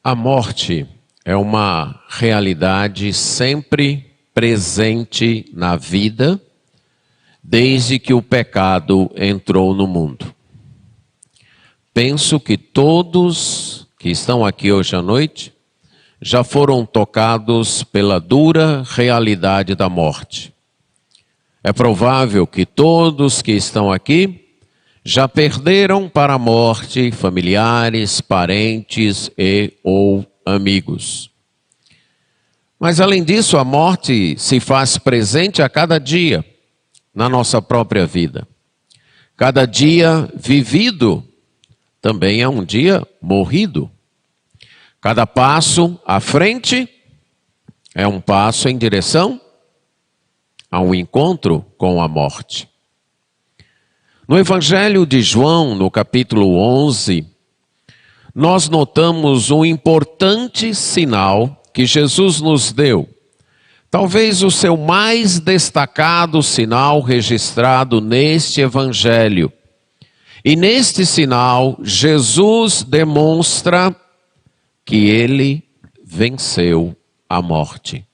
A morte é uma realidade sempre presente na vida, desde que o pecado entrou no mundo. Penso que todos que estão aqui hoje à noite já foram tocados pela dura realidade da morte. É provável que todos que estão aqui já perderam para a morte familiares, parentes ou amigos. Mas além disso, a morte se faz presente a cada dia na nossa própria vida. Cada dia vivido também é um dia morrido. Cada passo à frente é um passo em direção ao encontro com a morte. No Evangelho de João, no capítulo 11, nós notamos um importante sinal que Jesus nos deu. Talvez o seu mais destacado sinal registrado neste Evangelho. E neste sinal, Jesus demonstra que ele venceu a morte.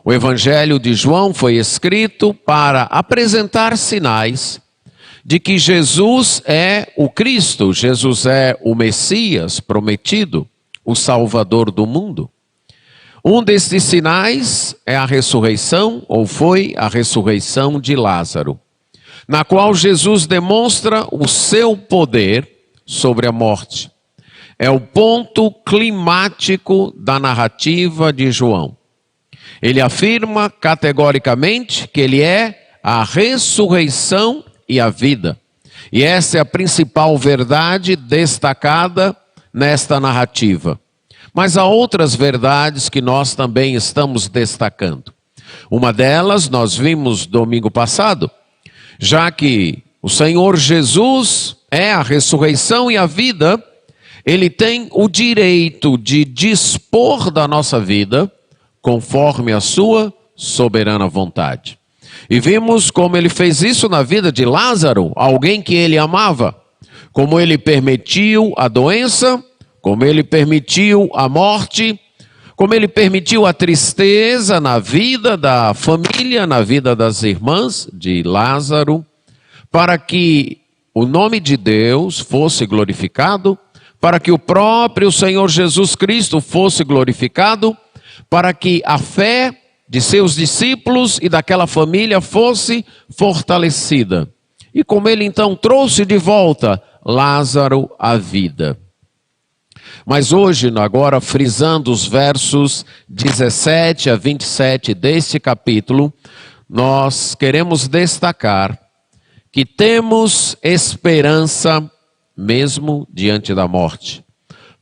O Evangelho de João foi escrito para apresentar sinais de que Jesus é o Cristo, Jesus é o Messias prometido, o Salvador do mundo. Um destes sinais é a ressurreição, ou foi a ressurreição de Lázaro, na qual Jesus demonstra o seu poder sobre a morte. É o ponto climático da narrativa de João. Ele afirma categoricamente que ele é a ressurreição e a vida. E essa é a principal verdade destacada nesta narrativa. Mas há outras verdades que nós também estamos destacando. Uma delas nós vimos domingo passado, já que o Senhor Jesus é a ressurreição e a vida, ele tem o direito de dispor da nossa vida conforme a sua soberana vontade. E vimos como ele fez isso na vida de Lázaro, alguém que ele amava. Como ele permitiu a doença, como ele permitiu a morte, como ele permitiu a tristeza na vida da família, na vida das irmãs de Lázaro, para que o nome de Deus fosse glorificado, para que o próprio Senhor Jesus Cristo fosse glorificado, para que a fé de seus discípulos e daquela família fosse fortalecida. E como ele então trouxe de volta Lázaro à vida. Mas hoje, agora frisando os versos 17 a 27 deste capítulo, nós queremos destacar que temos esperança mesmo diante da morte.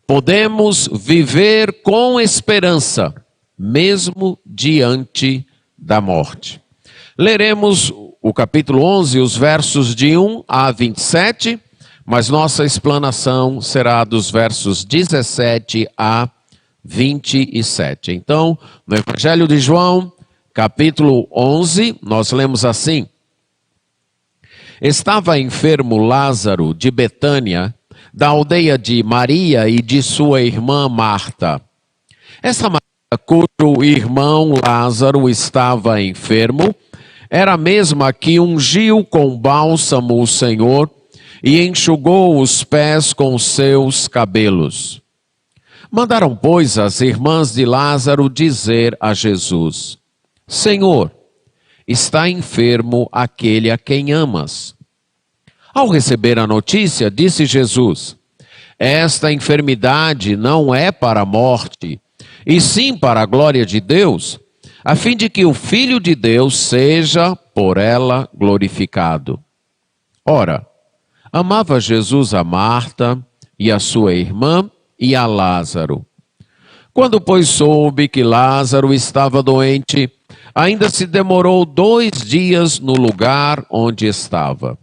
Podemos viver com esperança mesmo diante da morte. Leremos o capítulo 11, os versos de 1 a 27, mas nossa explanação será dos versos 17 a 27. Então, no Evangelho de João, capítulo 11, nós lemos assim: Estava enfermo Lázaro de Betânia, da aldeia de Maria e de sua irmã Marta. Essa Maria, cujo irmão Lázaro estava enfermo, era a mesma que ungiu com bálsamo o Senhor e enxugou os pés com seus cabelos. Mandaram, pois, as irmãs de Lázaro dizer a Jesus: Senhor, está enfermo aquele a quem amas. Ao receber a notícia, disse Jesus: Esta enfermidade não é para a morte, e sim para a glória de Deus, a fim de que o Filho de Deus seja por ela glorificado. Ora, amava Jesus a Marta e a sua irmã e a Lázaro. Quando, pois, soube que Lázaro estava doente, ainda se demorou 2 dias no lugar onde estava.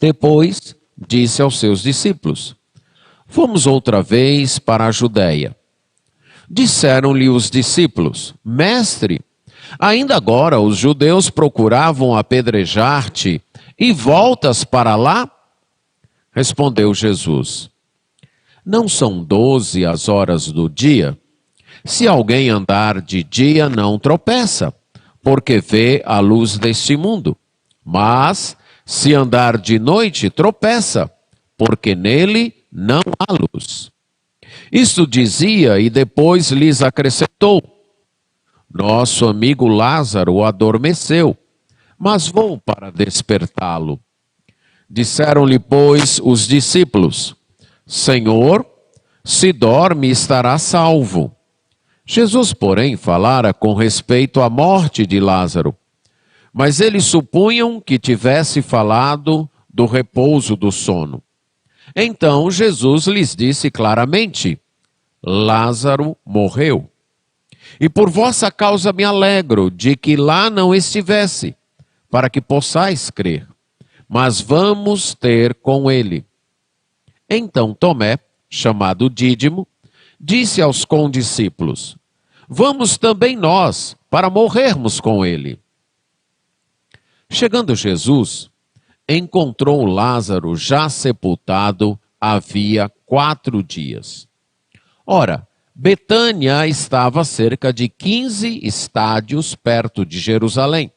Depois, disse aos seus discípulos: Fomos outra vez para a Judéia. Disseram-lhe os discípulos: Mestre, ainda agora os judeus procuravam apedrejar-te e voltas para lá? Respondeu Jesus: Não são 12 as horas do dia? Se alguém andar de dia, não tropeça, porque vê a luz deste mundo. Mas, se andar de noite, tropeça, porque nele não há luz. Isto dizia e depois lhes acrescentou: nosso amigo Lázaro adormeceu, mas vou para despertá-lo. Disseram-lhe, pois, os discípulos: Senhor, se dorme, estará salvo. Jesus, porém, falara com respeito à morte de Lázaro. Mas eles supunham que tivesse falado do repouso do sono. Então Jesus lhes disse claramente: Lázaro morreu. E por vossa causa me alegro de que lá não estivesse, para que possais crer. Mas vamos ter com ele. Então Tomé, chamado Dídimo, disse aos condiscípulos: vamos também nós, para morrermos com ele. Chegando Jesus, encontrou Lázaro já sepultado havia 4 dias. Ora, Betânia estava a cerca de 15 estádios perto de Jerusalém.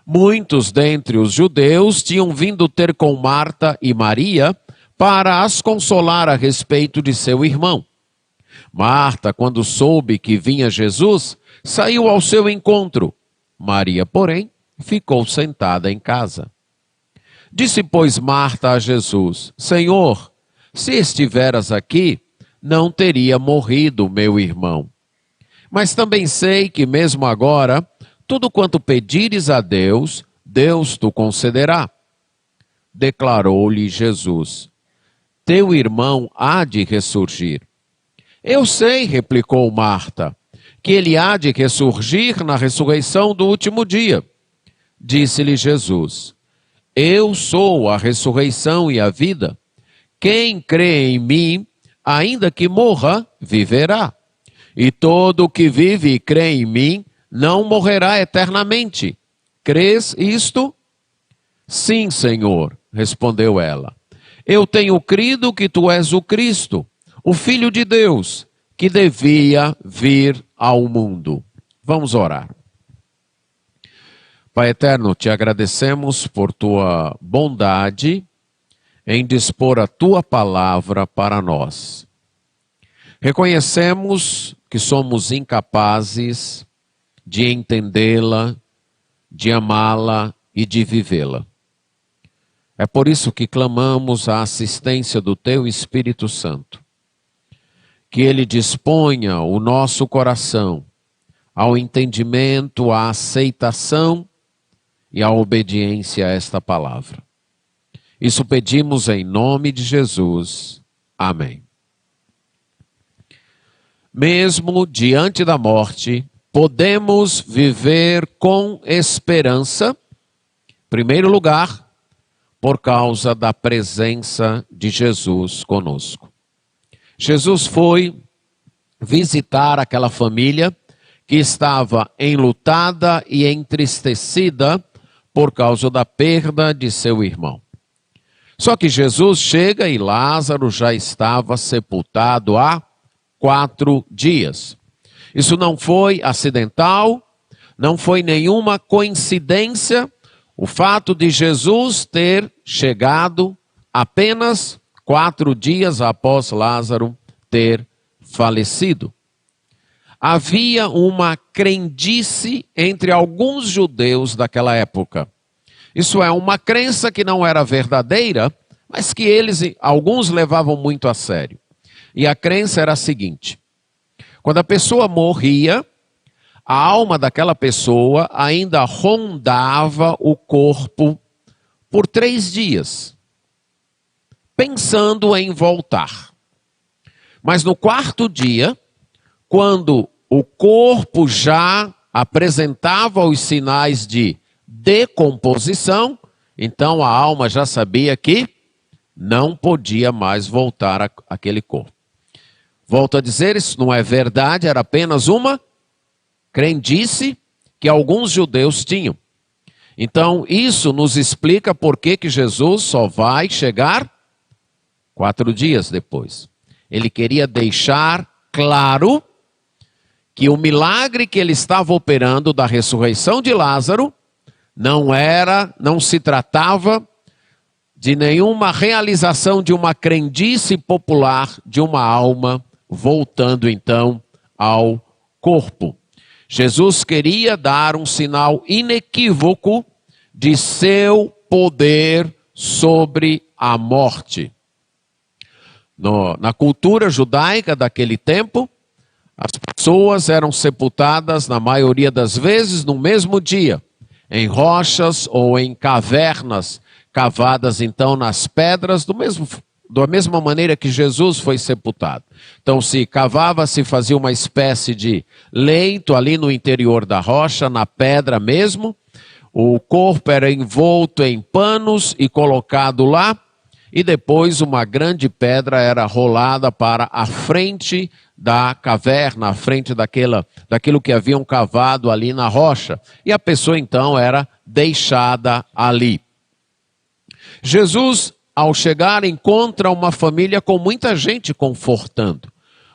Muitos dentre os judeus tinham vindo ter com Marta e Maria para as consolar a respeito de seu irmão. Marta, quando soube que vinha Jesus, saiu ao seu encontro. Maria, porém, ficou sentada em casa. Disse, pois, Marta a Jesus: Senhor, se estiveras aqui, não teria morrido meu irmão. Mas também sei que mesmo agora, tudo quanto pedires a Deus, Deus te concederá. Declarou-lhe Jesus: teu irmão há de ressurgir. Eu sei, replicou Marta, que ele há de ressurgir na ressurreição do último dia. Disse-lhe Jesus: eu sou a ressurreição e a vida. Quem crê em mim, ainda que morra, viverá. E todo o que vive e crê em mim, não morrerá eternamente. Crês isto? Sim, Senhor, respondeu ela. Eu tenho crido que tu és o Cristo, o Filho de Deus, que devia vir ao mundo. Vamos orar. Pai eterno, te agradecemos por tua bondade em dispor a tua palavra para nós. Reconhecemos que somos incapazes de entendê-la, de amá-la e de vivê-la. É por isso que clamamos a assistência do teu Espírito Santo. Que ele disponha o nosso coração ao entendimento, à aceitação e à obediência a esta palavra. Isso pedimos em nome de Jesus. Amém. Mesmo diante da morte, podemos viver com esperança, em primeiro lugar, por causa da presença de Jesus conosco. Jesus foi visitar aquela família que estava enlutada e entristecida por causa da perda de seu irmão. Só que Jesus chega e Lázaro já estava sepultado há 4 dias. Isso não foi acidental, não foi nenhuma coincidência, o fato de Jesus ter chegado apenas 4 dias após Lázaro ter falecido. Havia uma crendice entre alguns judeus daquela época. Isso é, uma crença que não era verdadeira, mas que alguns levavam muito a sério. E a crença era a seguinte: quando a pessoa morria, a alma daquela pessoa ainda rondava o corpo por 3 dias, pensando em voltar. Mas no 4º dia, quando o corpo já apresentava os sinais de decomposição, então a alma já sabia que não podia mais voltar àquele corpo. Volto a dizer, isso não é verdade, era apenas uma crendice que alguns judeus tinham. Então isso nos explica por que Jesus só vai chegar 4 dias depois. Ele queria deixar claro que o milagre que ele estava operando da ressurreição de Lázaro não se tratava de nenhuma realização de uma crendice popular de uma alma voltando então ao corpo. Jesus queria dar um sinal inequívoco de seu poder sobre a morte. Na cultura judaica daquele tempo, as pessoas eram sepultadas, na maioria das vezes, no mesmo dia, em rochas ou em cavernas, cavadas então nas pedras, da mesma maneira que Jesus foi sepultado. Então se cavava, se fazia uma espécie de leito ali no interior da rocha, na pedra mesmo, o corpo era envolto em panos e colocado lá, e depois uma grande pedra era rolada para a frente da caverna, à frente daquilo que haviam cavado ali na rocha. E a pessoa então era deixada ali. Jesus, ao chegar, encontra uma família com muita gente confortando.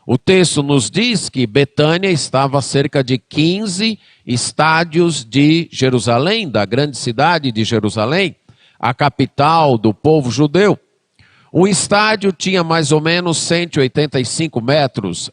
O texto nos diz que Betânia estava a cerca de 15 estádios de Jerusalém, da grande cidade de Jerusalém, a capital do povo judeu. Um estádio tinha mais ou menos 185 metros.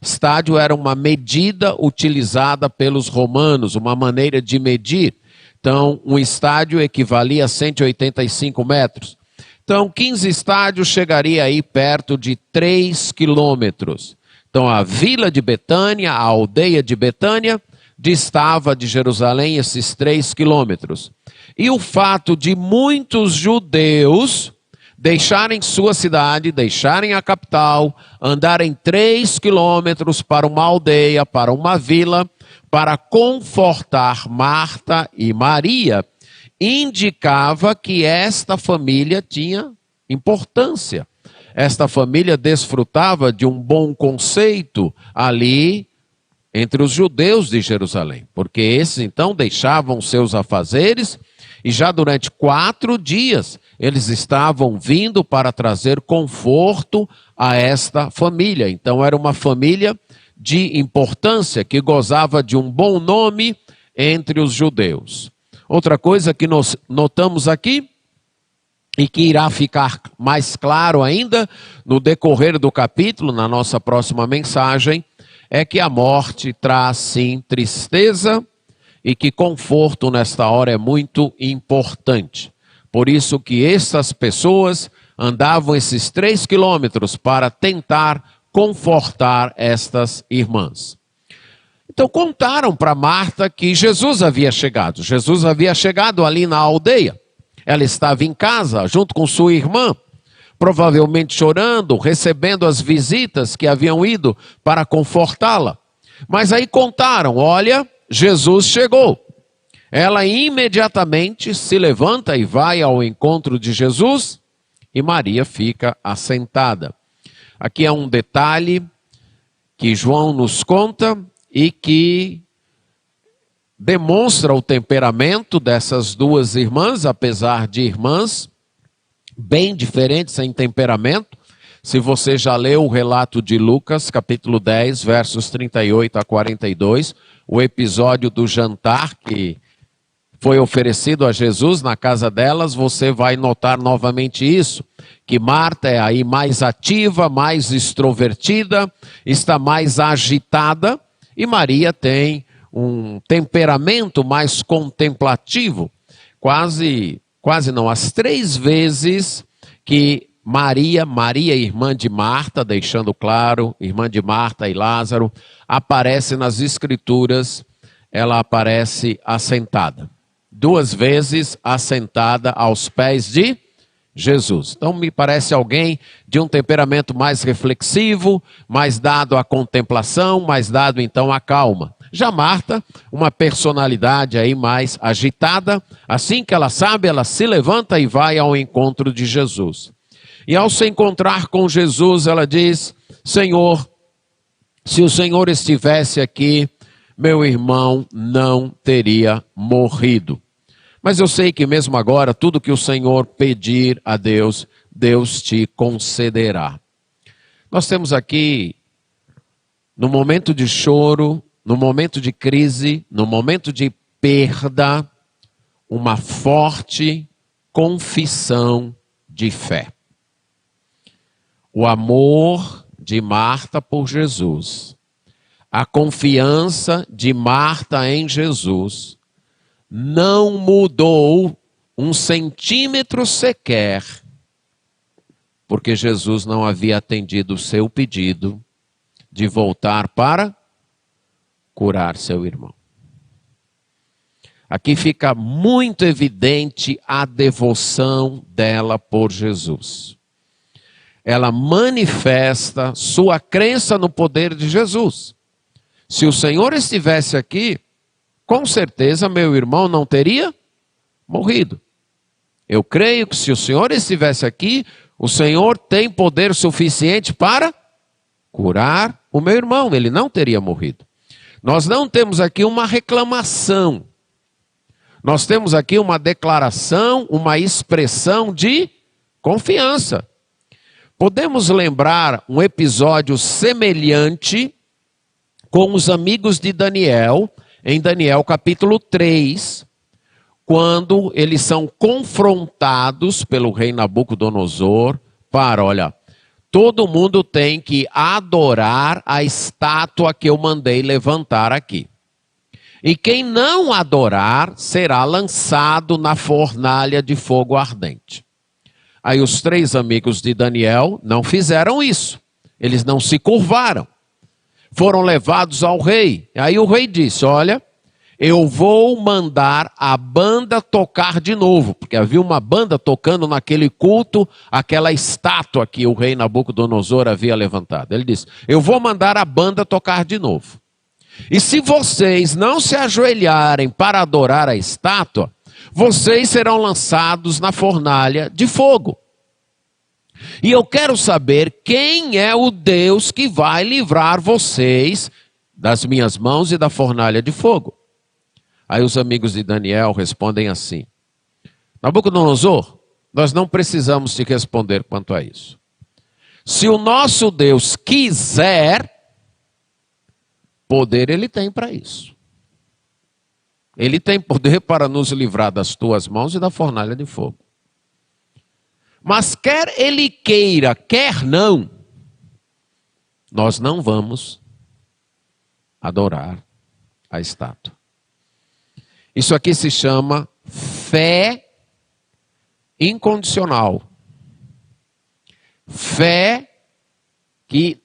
Estádio era uma medida utilizada pelos romanos, uma maneira de medir. Então, um estádio equivalia a 185 metros. Então, 15 estádios chegaria aí perto de 3 quilômetros. Então, a vila de Betânia, a aldeia de Betânia, distava de Jerusalém esses 3 quilômetros. E o fato de muitos judeus deixarem sua cidade, deixarem a capital, andarem 3 quilômetros para uma aldeia, para uma vila, para confortar Marta e Maria, indicava que esta família tinha importância. Esta família desfrutava de um bom conceito ali entre os judeus de Jerusalém, porque esses então deixavam seus afazeres e já durante 4 dias eles estavam vindo para trazer conforto a esta família. Então era uma família de importância que gozava de um bom nome entre os judeus. Outra coisa que nós notamos aqui, e que irá ficar mais claro ainda no decorrer do capítulo, na nossa próxima mensagem, é que a morte traz sim tristeza e que conforto nesta hora é muito importante. Por isso que essas pessoas andavam esses 3 quilômetros para tentar confortar estas irmãs. Então contaram para Marta que Jesus havia chegado. Jesus havia chegado ali na aldeia. Ela estava em casa junto com sua irmã, provavelmente chorando, recebendo as visitas que haviam ido para confortá-la. Mas aí contaram, olha, Jesus chegou. Ela imediatamente se levanta e vai ao encontro de Jesus e Maria fica assentada. Aqui é um detalhe que João nos conta e que demonstra o temperamento dessas duas irmãs, apesar de irmãs bem diferentes em temperamento. Se você já leu o relato de Lucas, capítulo 10, versos 38 a 42, o episódio do jantar que foi oferecido a Jesus na casa delas, você vai notar novamente isso, que Marta é aí mais ativa, mais extrovertida, está mais agitada, e Maria tem um temperamento mais contemplativo. Quase não, as 3 vezes que Maria, irmã de Marta, deixando claro, irmã de Marta e Lázaro, aparece nas Escrituras, ela aparece assentada. 2 vezes assentada aos pés de Jesus. Então me parece alguém de um temperamento mais reflexivo, mais dado à contemplação, mais dado então à calma. Já Marta, uma personalidade aí mais agitada, assim que ela sabe, ela se levanta e vai ao encontro de Jesus. E ao se encontrar com Jesus, ela diz: Senhor, se o Senhor estivesse aqui, meu irmão não teria morrido. Mas eu sei que mesmo agora, tudo que o Senhor pedir a Deus, Deus te concederá. Nós temos aqui, no momento de choro, no momento de crise, no momento de perda, uma forte confissão de fé. O amor de Marta por Jesus, a confiança de Marta em Jesus, não mudou 1 centímetro sequer, porque Jesus não havia atendido o seu pedido de voltar para curar seu irmão. Aqui fica muito evidente a devoção dela por Jesus. Ela manifesta sua crença no poder de Jesus. Se o Senhor estivesse aqui, com certeza meu irmão não teria morrido. Eu creio que se o Senhor estivesse aqui, o Senhor tem poder suficiente para curar o meu irmão, ele não teria morrido. Nós não temos aqui uma reclamação. Nós temos aqui uma declaração, uma expressão de confiança. Podemos lembrar um episódio semelhante com os amigos de Daniel, em Daniel capítulo 3, quando eles são confrontados pelo rei Nabucodonosor olha, todo mundo tem que adorar a estátua que eu mandei levantar aqui. E quem não adorar será lançado na fornalha de fogo ardente. Aí os 3 amigos de Daniel não fizeram isso. Eles não se curvaram. Foram levados ao rei. Aí o rei disse, olha, eu vou mandar a banda tocar de novo. Porque havia uma banda tocando naquele culto, aquela estátua que o rei Nabucodonosor havia levantado. Ele disse, eu vou mandar a banda tocar de novo. E se vocês não se ajoelharem para adorar a estátua, vocês serão lançados na fornalha de fogo. E eu quero saber quem é o Deus que vai livrar vocês das minhas mãos e da fornalha de fogo. Aí os amigos de Daniel respondem assim, Nabucodonosor, nós não precisamos te responder quanto a isso. Se o nosso Deus quiser, poder ele tem para isso. Ele tem poder para nos livrar das tuas mãos e da fornalha de fogo. Mas quer ele queira, quer não, nós não vamos adorar a estátua. Isso aqui se chama fé incondicional. Fé que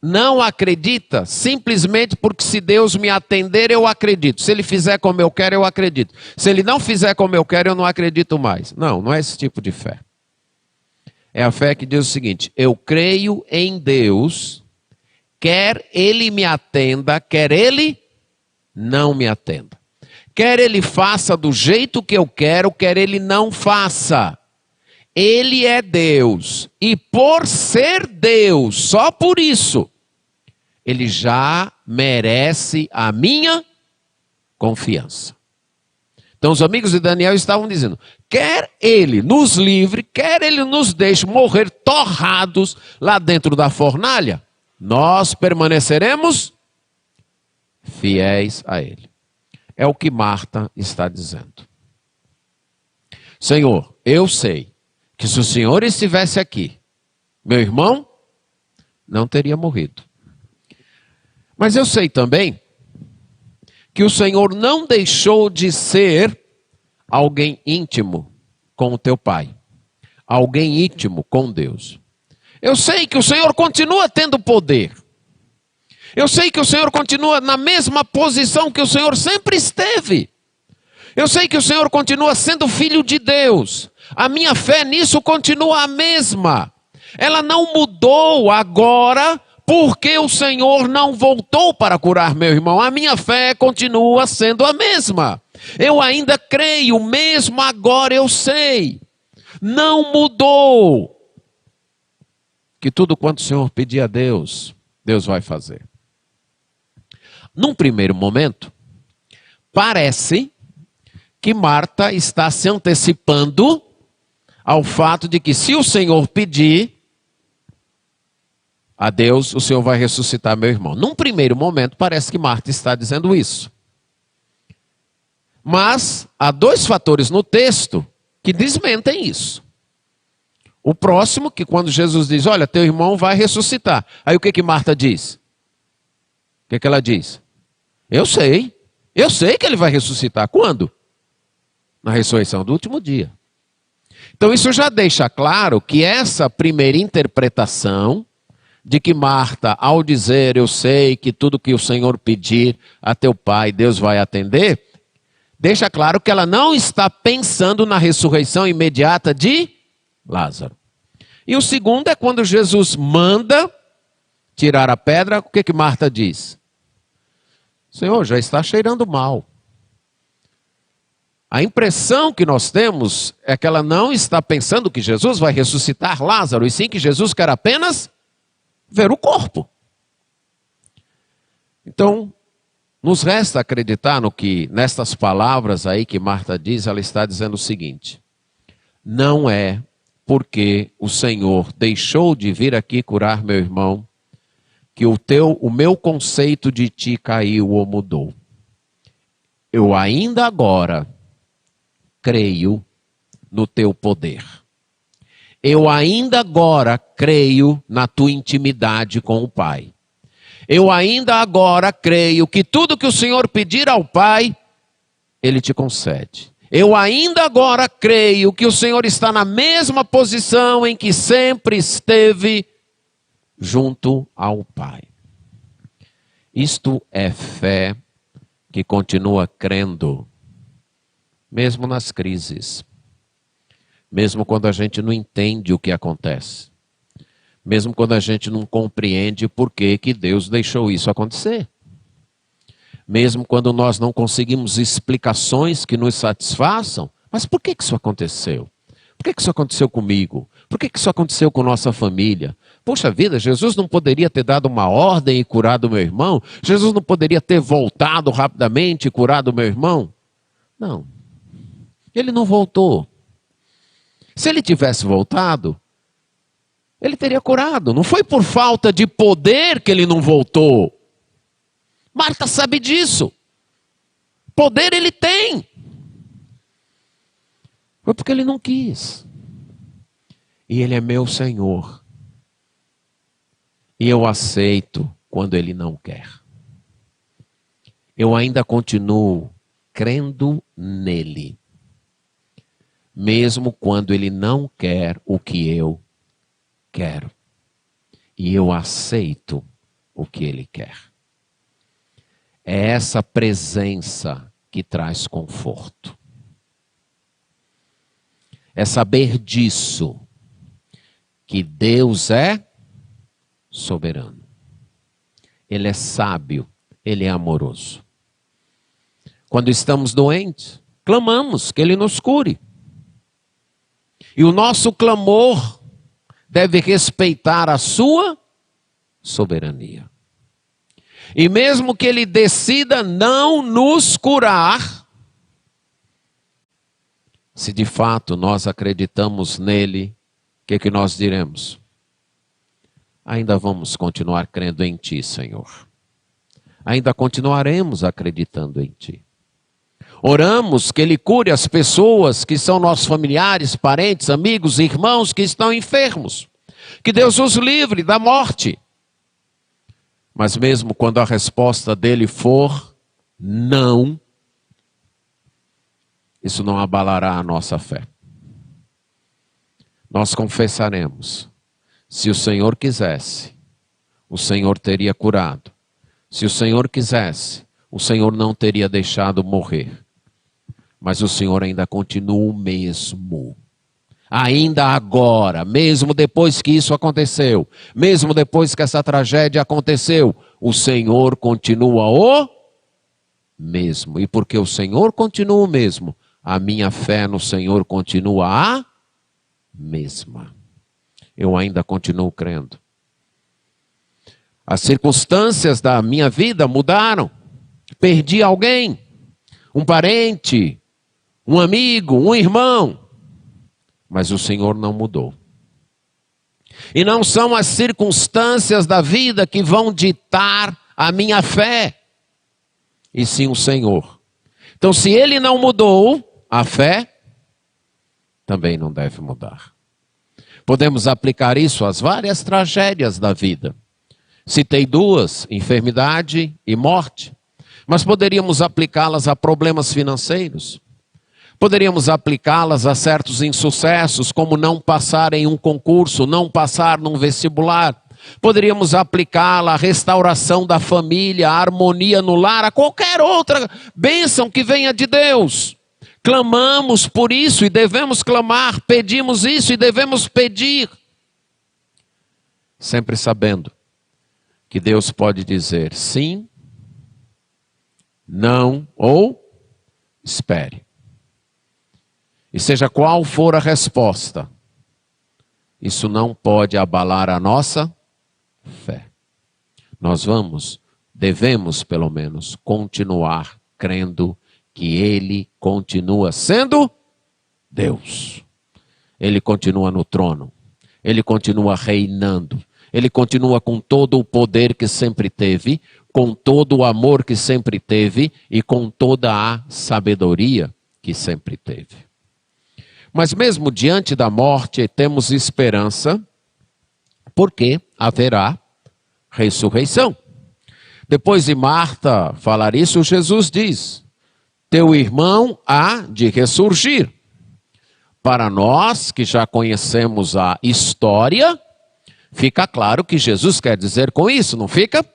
não acredita simplesmente porque se Deus me atender, eu acredito. Se Ele fizer como eu quero, eu acredito. Se Ele não fizer como eu quero, eu não acredito mais. Não, não é esse tipo de fé. É a fé que diz o seguinte, eu creio em Deus, quer Ele me atenda, quer Ele não me atenda. Quer Ele faça do jeito que eu quero, quer Ele não faça. Ele é Deus. E por ser Deus, só por isso, Ele já merece a minha confiança. Então os amigos de Daniel estavam dizendo, quer Ele nos livre, quer Ele nos deixe morrer torrados lá dentro da fornalha, nós permaneceremos fiéis a Ele. É o que Marta está dizendo. Senhor, eu sei que se o Senhor estivesse aqui, meu irmão não teria morrido. Mas eu sei também que o Senhor não deixou de ser alguém íntimo com o teu Pai. Alguém íntimo com Deus. Eu sei que o Senhor continua tendo poder. Eu sei que o Senhor continua na mesma posição que o Senhor sempre esteve. Eu sei que o Senhor continua sendo filho de Deus. A minha fé nisso continua a mesma. Ela não mudou agora porque o Senhor não voltou para curar meu irmão. A minha fé continua sendo a mesma. Eu ainda creio, mesmo agora eu sei. Não mudou. Que tudo quanto o Senhor pedir a Deus, Deus vai fazer. Num primeiro momento, parece que Marta está se antecipando ao fato de que se o Senhor pedir, a Deus, o Senhor vai ressuscitar meu irmão. Num primeiro momento, parece que Marta está dizendo isso. Mas há dois fatores no texto que desmentem isso. O próximo, que quando Jesus diz, olha, teu irmão vai ressuscitar. Aí o que Marta diz? O que ela diz? Eu sei que ele vai ressuscitar. Quando? Na ressurreição do último dia. Então isso já deixa claro que essa primeira interpretação de que Marta, ao dizer, eu sei que tudo que o Senhor pedir a teu pai, Deus vai atender, deixa claro que ela não está pensando na ressurreição imediata de Lázaro. E o segundo é quando Jesus manda tirar a pedra, o que Marta diz? Senhor, já está cheirando mal. A impressão que nós temos é que ela não está pensando que Jesus vai ressuscitar Lázaro, e sim que Jesus quer apenas ver o corpo. Então, nos resta acreditar no que, nestas palavras aí que Marta diz, ela está dizendo o seguinte: não é porque o Senhor deixou de vir aqui curar meu irmão que o meu conceito de ti caiu ou mudou. Eu ainda agora creio no teu poder. Eu ainda agora creio na tua intimidade com o Pai. Eu ainda agora creio que tudo que o Senhor pedir ao Pai, Ele te concede. Eu ainda agora creio que o Senhor está na mesma posição em que sempre esteve junto ao Pai. Isto é fé que continua crendo, mesmo nas crises, mesmo quando a gente não entende o que acontece, mesmo quando a gente não compreende por que Deus deixou isso acontecer, mesmo quando nós não conseguimos explicações que nos satisfaçam. Mas por que isso aconteceu? Por que isso aconteceu comigo? Por que isso aconteceu com nossa família? Poxa vida, Jesus não poderia ter dado uma ordem e curado meu irmão? Jesus não poderia ter voltado rapidamente e curado meu irmão? Não. Ele não voltou. Se ele tivesse voltado, ele teria curado. Não foi por falta de poder que ele não voltou. Marta sabe disso. Poder ele tem. Foi porque ele não quis. E ele é meu Senhor. E eu aceito quando ele não quer. Eu ainda continuo crendo nele. Mesmo quando ele não quer o que eu quero. E eu aceito o que ele quer. É essa presença que traz conforto. É saber disso, que Deus é soberano. Ele é sábio, Ele é amoroso. Quando estamos doentes, clamamos que Ele nos cure. E o nosso clamor deve respeitar a sua soberania. E mesmo que Ele decida não nos curar, se de fato nós acreditamos nele, o que nós diremos? Ainda vamos continuar crendo em Ti, Senhor. Ainda continuaremos acreditando em Ti. Oramos que Ele cure as pessoas que são nossos familiares, parentes, amigos, irmãos que estão enfermos. Que Deus os livre da morte. Mas mesmo quando a resposta dele for não, isso não abalará a nossa fé. Nós confessaremos. Se o Senhor quisesse, o Senhor teria curado. Se o Senhor quisesse, o Senhor não teria deixado morrer. Mas o Senhor ainda continua o mesmo. Ainda agora, mesmo depois que isso aconteceu, mesmo depois que essa tragédia aconteceu, o Senhor continua o mesmo. E porque o Senhor continua o mesmo, a minha fé no Senhor continua a mesma. Eu ainda continuo crendo. As circunstâncias da minha vida mudaram. Perdi alguém, um parente, um amigo, um irmão. Mas o Senhor não mudou. E não são as circunstâncias da vida que vão ditar a minha fé, e sim o Senhor. Então, se Ele não mudou, a fé também não deve mudar. Podemos aplicar isso às várias tragédias da vida. Citei duas, enfermidade e morte. Mas poderíamos aplicá-las a problemas financeiros. Poderíamos aplicá-las a certos insucessos, como não passar em um concurso, não passar num vestibular. Poderíamos aplicá-la à restauração da família, à harmonia no lar, a qualquer outra bênção que venha de Deus. Clamamos por isso e devemos clamar, pedimos isso e devemos pedir. Sempre sabendo que Deus pode dizer sim, não ou espere. E seja qual for a resposta, isso não pode abalar a nossa fé. Nós devemos pelo menos continuar crendo que Ele continua sendo Deus. Ele continua no trono. Ele continua reinando. Ele continua com todo o poder que sempre teve, com todo o amor que sempre teve e com toda a sabedoria que sempre teve. Mas mesmo diante da morte temos esperança, porque haverá ressurreição. Depois de Marta falar isso, Jesus diz: teu irmão há de ressurgir. Para nós que já conhecemos a história, fica claro que Jesus quer dizer com isso, não fica?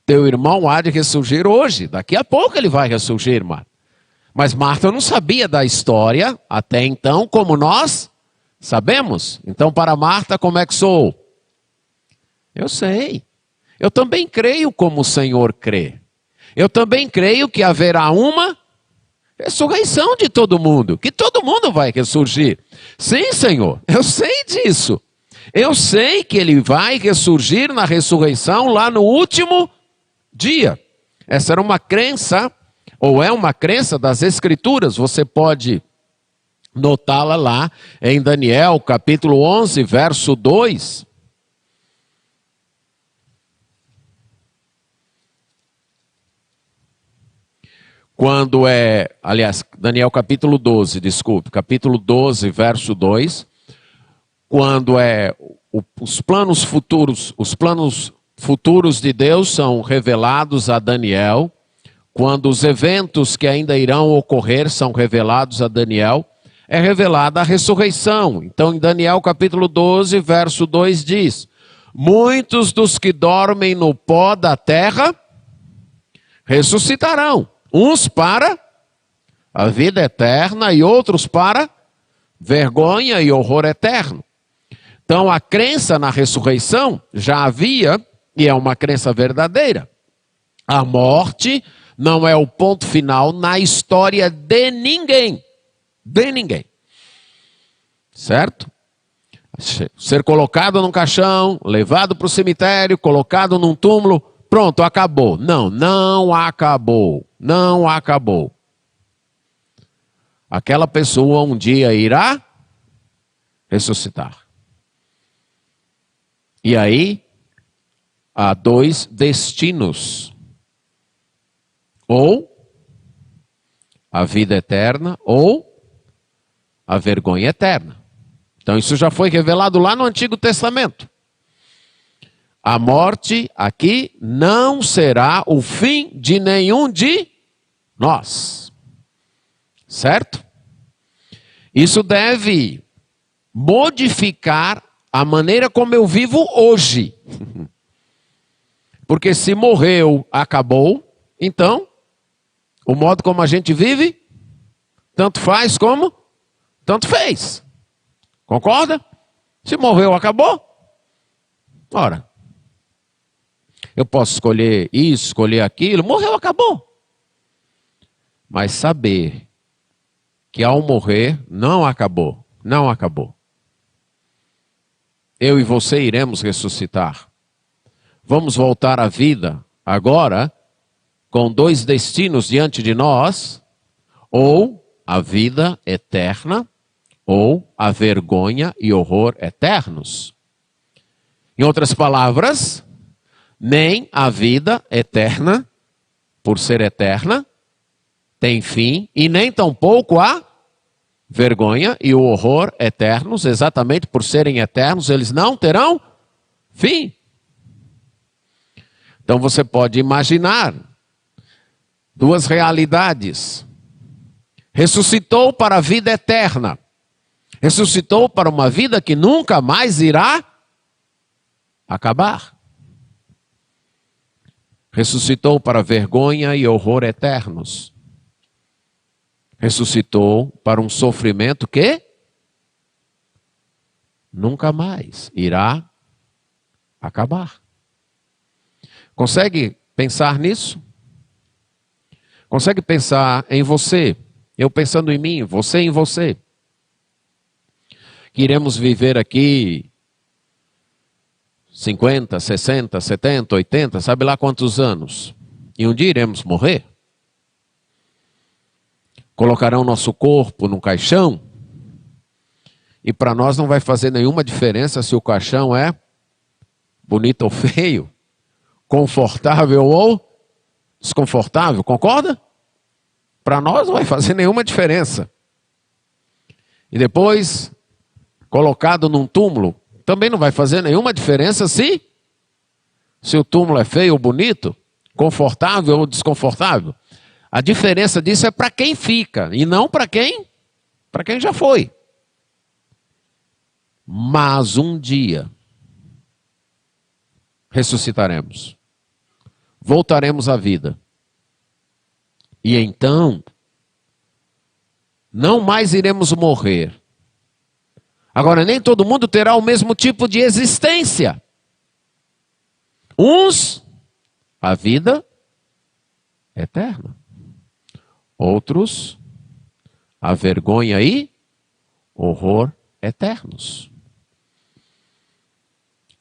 Teu irmão há de ressurgir hoje, daqui a pouco ele vai ressurgir, Marta. Mas Marta não sabia da história até então, como nós sabemos. Então, para Marta, como é que sou? Eu sei. Eu também creio como o Senhor crê. Eu também creio que haverá uma ressurreição de todo mundo, que todo mundo vai ressurgir. Sim, Senhor, eu sei disso. Eu sei que Ele vai ressurgir na ressurreição lá no último dia. Essa era uma crença, ou é uma crença das Escrituras. Você pode notá-la lá em Daniel, capítulo 11, verso 2. Quando Daniel capítulo 12, capítulo 12, verso 2, quando os planos futuros de Deus são revelados a Daniel, quando os eventos que ainda irão ocorrer são revelados a Daniel, é revelada a ressurreição. Então, em Daniel capítulo 12, verso 2 diz: muitos dos que dormem no pó da terra ressuscitarão. Uns para a vida eterna e outros para vergonha e horror eterno. Então a crença na ressurreição já havia e é uma crença verdadeira. A morte não é o ponto final na história de ninguém. De ninguém. Certo? Ser colocado num caixão, levado para o cemitério, colocado num túmulo, pronto, acabou. Não, não acabou. Não acabou. Aquela pessoa um dia irá ressuscitar. E aí, há dois destinos. Ou a vida eterna, ou a vergonha eterna. Então isso já foi revelado lá no Antigo Testamento. A morte aqui não será o fim de nenhum de nós. Certo? Isso deve modificar a maneira como eu vivo hoje. Porque se morreu, acabou. Então, o modo como a gente vive, tanto faz como tanto fez. Concorda? Se morreu, acabou. Ora, eu posso escolher isso, escolher aquilo. Morreu, acabou. Mas saber que ao morrer não acabou. Não acabou. Eu e você iremos ressuscitar. Vamos voltar à vida agora com dois destinos diante de nós. Ou a vida eterna ou a vergonha e horror eternos. Em outras palavras, nem a vida eterna, por ser eterna, tem fim, e nem tampouco a vergonha e o horror eternos, exatamente por serem eternos, eles não terão fim. Então você pode imaginar duas realidades. Ressuscitou para a vida eterna. Ressuscitou para uma vida que nunca mais irá acabar. Ressuscitou para vergonha e horror eternos. Ressuscitou para um sofrimento que nunca mais irá acabar. Consegue pensar nisso? Consegue pensar em você, eu pensando em mim, você em você? Que iremos viver aqui 50, 60, 70, 80, sabe lá quantos anos? E um dia iremos morrer. Colocarão nosso corpo num caixão. E para nós não vai fazer nenhuma diferença se o caixão é bonito ou feio, confortável ou desconfortável, concorda? Para nós não vai fazer nenhuma diferença. E depois, colocado num túmulo, também não vai fazer nenhuma diferença se o túmulo é feio ou bonito, confortável ou desconfortável. A diferença disso é para quem fica e não para quem já foi. Mas um dia ressuscitaremos. Voltaremos à vida. E então, não mais iremos morrer. Agora, nem todo mundo terá o mesmo tipo de existência. Uns, a vida eterna. Outros, a vergonha e horror eternos.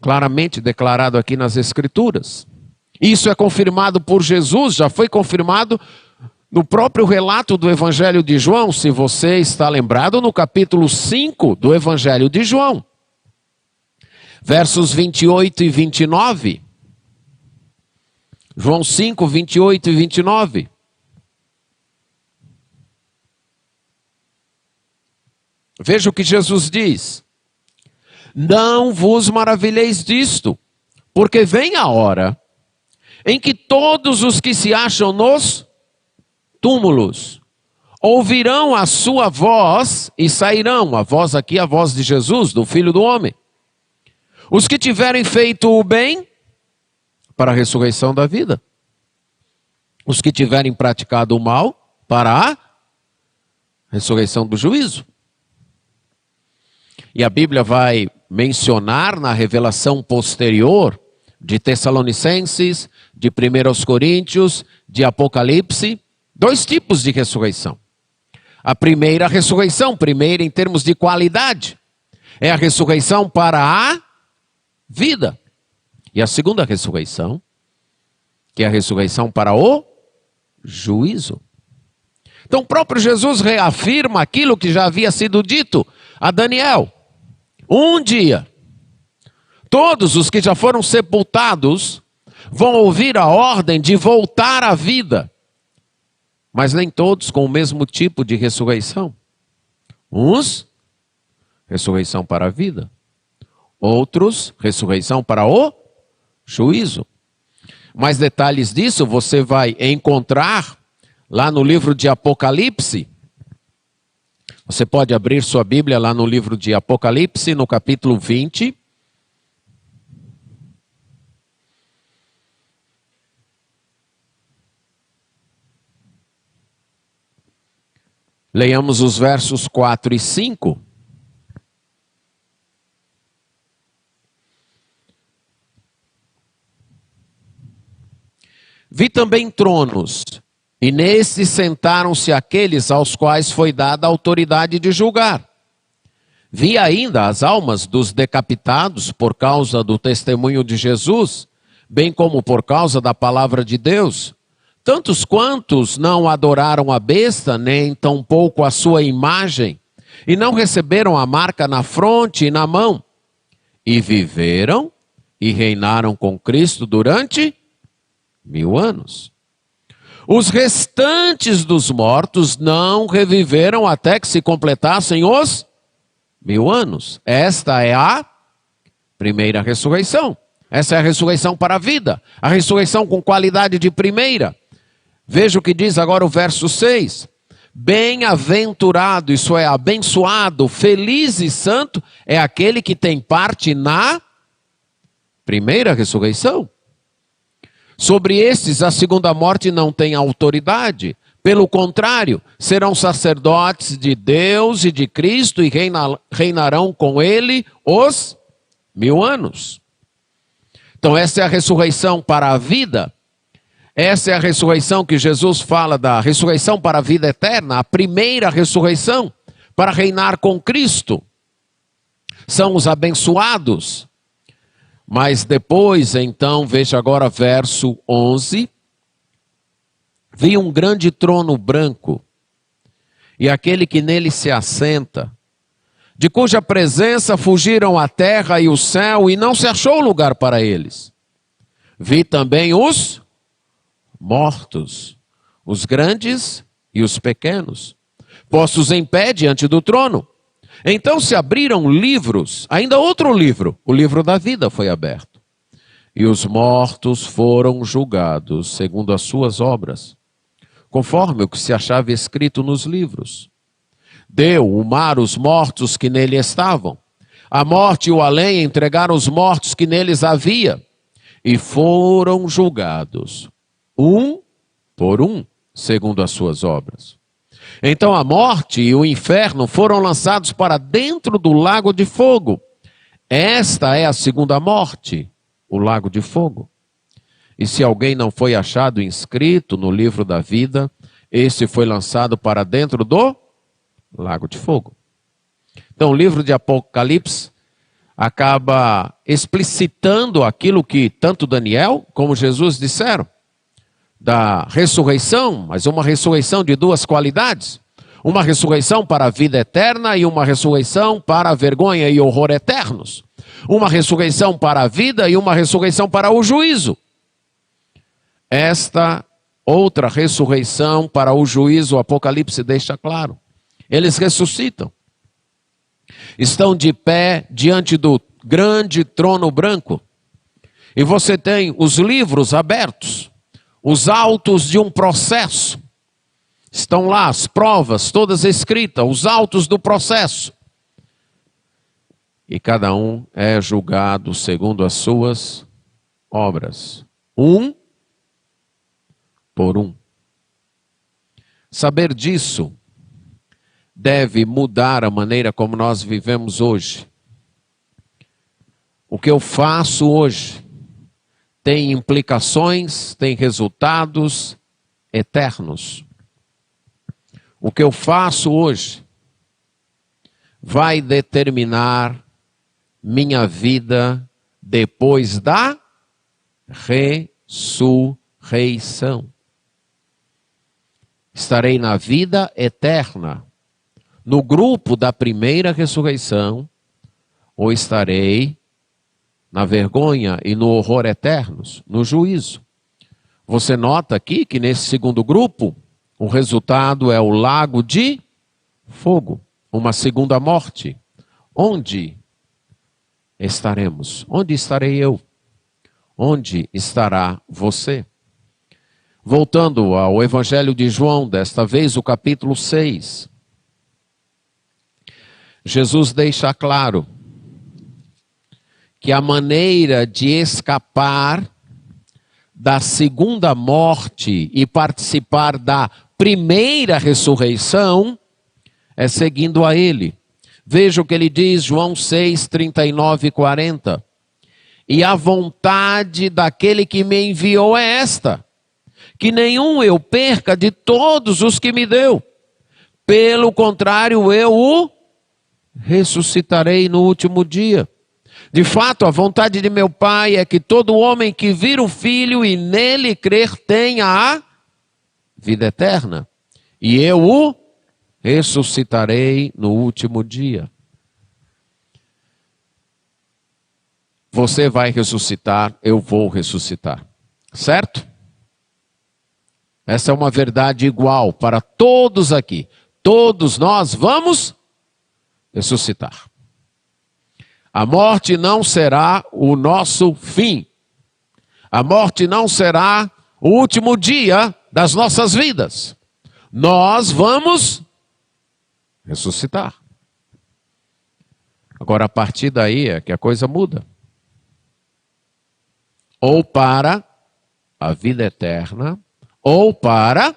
Claramente declarado aqui nas Escrituras. Isso é confirmado por Jesus, já foi confirmado no próprio relato do Evangelho de João, se você está lembrado, no capítulo 5 do Evangelho de João. Versos 28 e 29. João 5, 28 e 29. Veja o que Jesus diz. Não vos maravilheis disto, porque vem a hora em que todos os que se acham nos túmulos ouvirão a sua voz e sairão. A voz aqui é a voz de Jesus, do Filho do Homem. Os que tiverem feito o bem, para a ressurreição da vida. Os que tiverem praticado o mal, para a ressurreição do juízo. E a Bíblia vai mencionar na revelação posterior de Tessalonicenses, de 1 Coríntios, de Apocalipse, dois tipos de ressurreição. A primeira ressurreição, primeira em termos de qualidade, é a ressurreição para a vida. E a segunda ressurreição, que é a ressurreição para o juízo. Então o próprio Jesus reafirma aquilo que já havia sido dito a Daniel. Um dia, todos os que já foram sepultados vão ouvir a ordem de voltar à vida. Mas nem todos com o mesmo tipo de ressurreição. Uns, ressurreição para a vida. Outros, ressurreição para o juízo. Mais detalhes disso você vai encontrar lá no livro de Apocalipse. Você pode abrir sua Bíblia lá no livro de Apocalipse, no capítulo 20. Leiamos os versos 4 e 5. Vi também tronos, e nestes sentaram-se aqueles aos quais foi dada a autoridade de julgar. Vi ainda as almas dos decapitados por causa do testemunho de Jesus, bem como por causa da palavra de Deus. Tantos quantos não adoraram a besta, nem tampouco a sua imagem, e não receberam a marca na fronte e na mão, e viveram e reinaram com Cristo durante 1000 anos. Os restantes dos mortos não reviveram até que se completassem os 1000 anos. Esta é a primeira ressurreição. Essa é a ressurreição para a vida. A ressurreição com qualidade de primeira. Veja o que diz agora o verso 6. Bem-aventurado, isso é, abençoado, feliz e santo, é aquele que tem parte na primeira ressurreição. Sobre estes, a segunda morte não tem autoridade. Pelo contrário, serão sacerdotes de Deus e de Cristo e reinarão com ele os 1000 anos. Então essa é a ressurreição para a vida. Essa é a ressurreição que Jesus fala da ressurreição para a vida eterna. A primeira ressurreição para reinar com Cristo. São os abençoados. Mas depois, então, veja agora verso 11. Vi um grande trono branco, e aquele que nele se assenta, de cuja presença fugiram a terra e o céu, e não se achou lugar para eles. Vi também os mortos, os grandes e os pequenos, postos em pé diante do trono. Então se abriram livros, ainda outro livro, o livro da vida foi aberto. E os mortos foram julgados segundo as suas obras, conforme o que se achava escrito nos livros. Deu o mar os mortos que nele estavam. A morte e o além entregaram os mortos que neles havia. E foram julgados, um por um, segundo as suas obras. Então a morte e o inferno foram lançados para dentro do lago de fogo. Esta é a segunda morte, o lago de fogo. E se alguém não foi achado inscrito no livro da vida, esse foi lançado para dentro do lago de fogo. Então o livro de Apocalipse acaba explicitando aquilo que tanto Daniel como Jesus disseram, da ressurreição, mas uma ressurreição de duas qualidades. Uma ressurreição para a vida eterna e uma ressurreição para a vergonha e horror eternos. Uma ressurreição para a vida e uma ressurreição para o juízo. Esta outra ressurreição para o juízo, o Apocalipse deixa claro. Eles ressuscitam. Estão de pé diante do grande trono branco. E você tem os livros abertos. Os autos de um processo. Estão lá as provas todas escritas, os autos do processo. E cada um é julgado segundo as suas obras. Um por um. Saber disso deve mudar a maneira como nós vivemos hoje. O que eu faço hoje tem implicações, tem resultados eternos. O que eu faço hoje vai determinar minha vida depois da ressurreição. Estarei na vida eterna, no grupo da primeira ressurreição, ou estarei na vergonha e no horror eternos, no juízo. Você nota aqui que nesse segundo grupo, o resultado é o lago de fogo, uma segunda morte. Onde estaremos? Onde estarei eu? Onde estará você? Voltando ao Evangelho de João, desta vez o capítulo 6. Jesus deixa claro que a maneira de escapar da segunda morte e participar da primeira ressurreição é seguindo a Ele. Veja o que ele diz, João 6, 39 e 40. E a vontade daquele que me enviou é esta, que nenhum eu perca de todos os que me deu. Pelo contrário, eu o ressuscitarei no último dia. De fato, a vontade de meu Pai é que todo homem que vir o Filho e nele crer tenha a vida eterna. E eu o ressuscitarei no último dia. Você vai ressuscitar, eu vou ressuscitar. Certo? Essa é uma verdade igual para todos aqui. Todos nós vamos ressuscitar. A morte não será o nosso fim. A morte não será o último dia das nossas vidas. Nós vamos ressuscitar. Agora, a partir daí é que a coisa muda. Ou para a vida eterna, ou para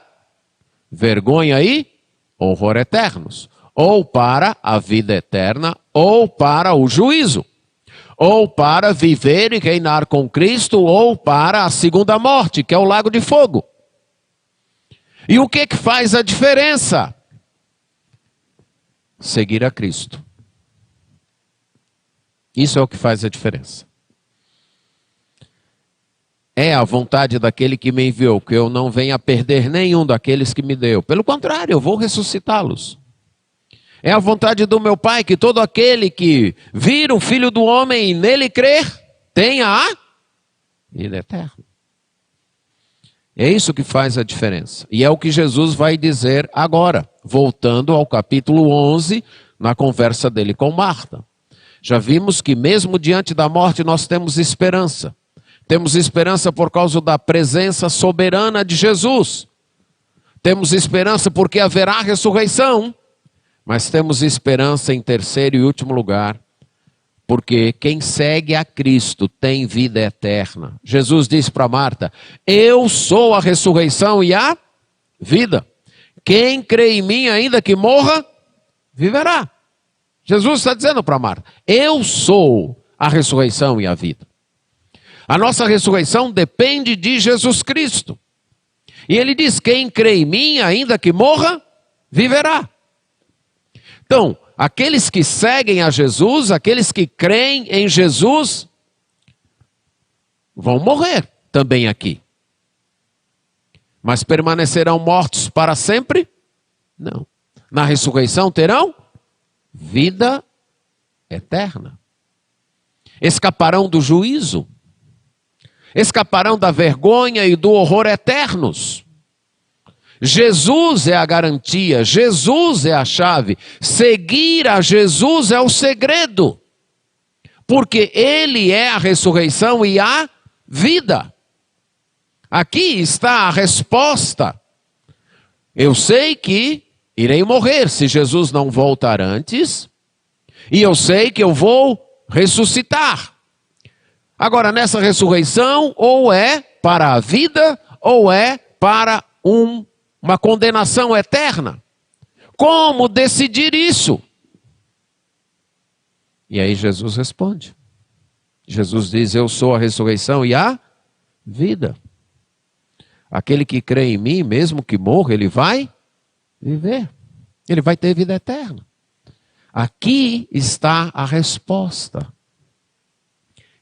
vergonha e horror eternos. Ou para a vida eterna, ou para o juízo. Ou para viver e reinar com Cristo, ou para a segunda morte, que é o lago de fogo. E o que faz a diferença? Seguir a Cristo. Isso é o que faz a diferença. É a vontade daquele que me enviou, que eu não venha perder nenhum daqueles que me deu. Pelo contrário, eu vou ressuscitá-los. É a vontade do meu Pai, que todo aquele que vir o Filho do Homem e nele crer, tenha a vida eterna. É isso que faz a diferença. E é o que Jesus vai dizer agora, voltando ao capítulo 11, na conversa dele com Marta. Já vimos que mesmo diante da morte nós temos esperança. Temos esperança por causa da presença soberana de Jesus. Temos esperança porque haverá ressurreição. Mas temos esperança em terceiro e último lugar, porque quem segue a Cristo tem vida eterna. Jesus disse para Marta: eu sou a ressurreição e a vida. Quem crê em mim, ainda que morra, viverá. Jesus está dizendo para Marta: eu sou a ressurreição e a vida. A nossa ressurreição depende de Jesus Cristo. E ele diz: quem crê em mim, ainda que morra, viverá. Então, aqueles que seguem a Jesus, aqueles que creem em Jesus, vão morrer também aqui. Mas permanecerão mortos para sempre? Não. Na ressurreição terão vida eterna. Escaparão do juízo. Escaparão da vergonha e do horror eternos. Jesus é a garantia, Jesus é a chave. Seguir a Jesus é o segredo. Porque Ele é a ressurreição e a vida. Aqui está a resposta. Eu sei que irei morrer se Jesus não voltar antes. E eu sei que eu vou ressuscitar. Agora, nessa ressurreição, ou é para a vida, ou é para uma condenação eterna. Como decidir isso? E aí Jesus responde. Jesus diz: eu sou a ressurreição e a vida. Aquele que crê em mim, mesmo que morra, ele vai viver. Ele vai ter vida eterna. Aqui está a resposta.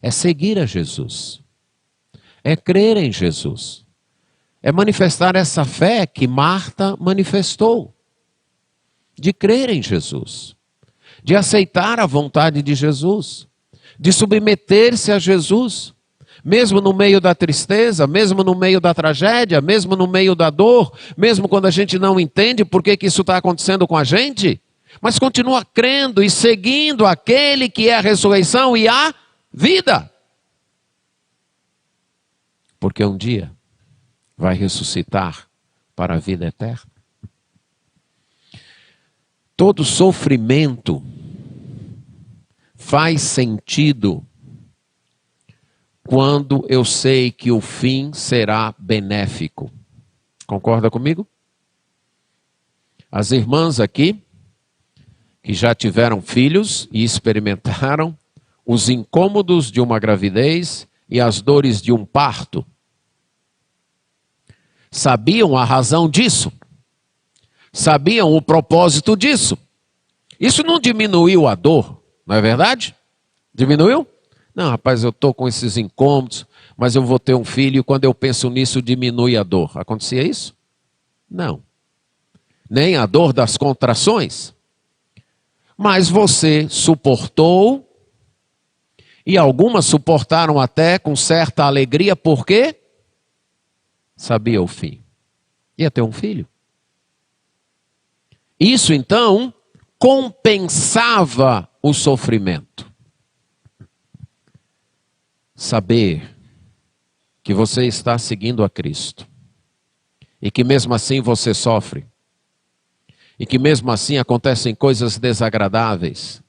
É seguir a Jesus. É crer em Jesus. É manifestar essa fé que Marta manifestou. De crer em Jesus. De aceitar a vontade de Jesus. De submeter-se a Jesus. Mesmo no meio da tristeza, mesmo no meio da tragédia, mesmo no meio da dor, mesmo quando a gente não entende por que isso está acontecendo com a gente, mas continua crendo e seguindo aquele que é a ressurreição e a vida. Porque um dia vai ressuscitar para a vida eterna. Todo sofrimento faz sentido quando eu sei que o fim será benéfico. Concorda comigo? As irmãs aqui, que já tiveram filhos e experimentaram os incômodos de uma gravidez e as dores de um parto, sabiam a razão disso. Sabiam o propósito disso. Isso não diminuiu a dor, não é verdade? Diminuiu? Não, rapaz, eu estou com esses incômodos, mas eu vou ter um filho e quando eu penso nisso diminui a dor. Acontecia isso? Não. Nem a dor das contrações. Mas você suportou E algumas suportaram até com certa alegria, porque sabia o fim. Ia ter um filho. Isso então compensava o sofrimento. Saber que você está seguindo a Cristo e que mesmo assim você sofre e que mesmo assim acontecem coisas desagradáveis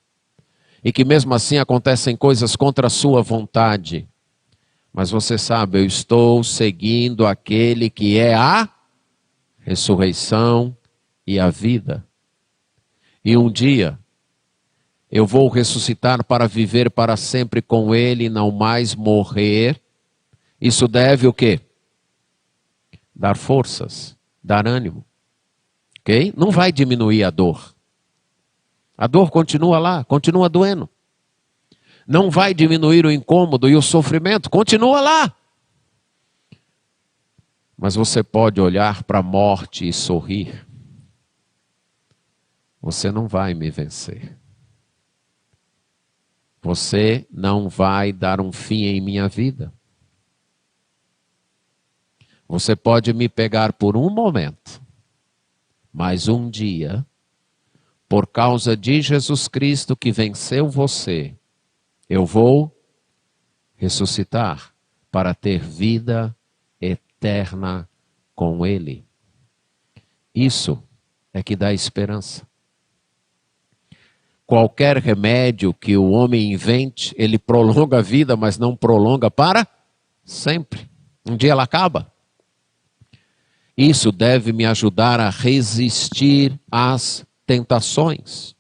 e que mesmo assim acontecem coisas contra a sua vontade, mas você sabe, eu estou seguindo aquele que é a ressurreição e a vida, e um dia eu vou ressuscitar para viver para sempre com ele e não mais morrer. Isso deve o quê? Dar forças, dar ânimo. Ok? Não vai diminuir a dor. A dor continua lá, continua doendo. Não vai diminuir o incômodo e o sofrimento, continua lá. Mas você pode olhar para a morte e sorrir. Você não vai me vencer. Você não vai dar um fim em minha vida. Você pode me pegar por um momento, mas um dia, por causa de Jesus Cristo que venceu você, eu vou ressuscitar para ter vida eterna com Ele. Isso é que dá esperança. Qualquer remédio que o homem invente, ele prolonga a vida, mas não prolonga para sempre. Um dia ela acaba. Isso deve me ajudar a resistir às tentações.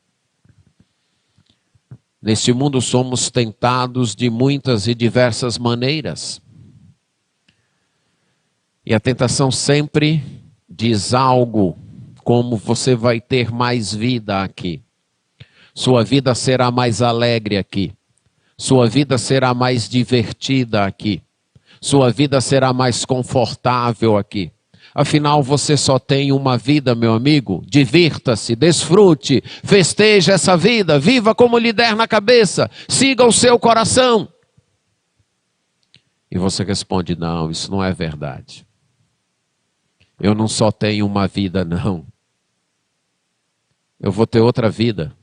Neste mundo somos tentados de muitas e diversas maneiras. E a tentação sempre diz algo como: você vai ter mais vida aqui. Sua vida será mais alegre aqui. Sua vida será mais divertida aqui. Sua vida será mais confortável aqui. Afinal, você só tem uma vida, meu amigo. Divirta-se, desfrute, festeje essa vida, viva como lhe der na cabeça, siga o seu coração. E você responde: não, isso não é verdade. Eu não só tenho uma vida, não. Eu vou ter outra vida.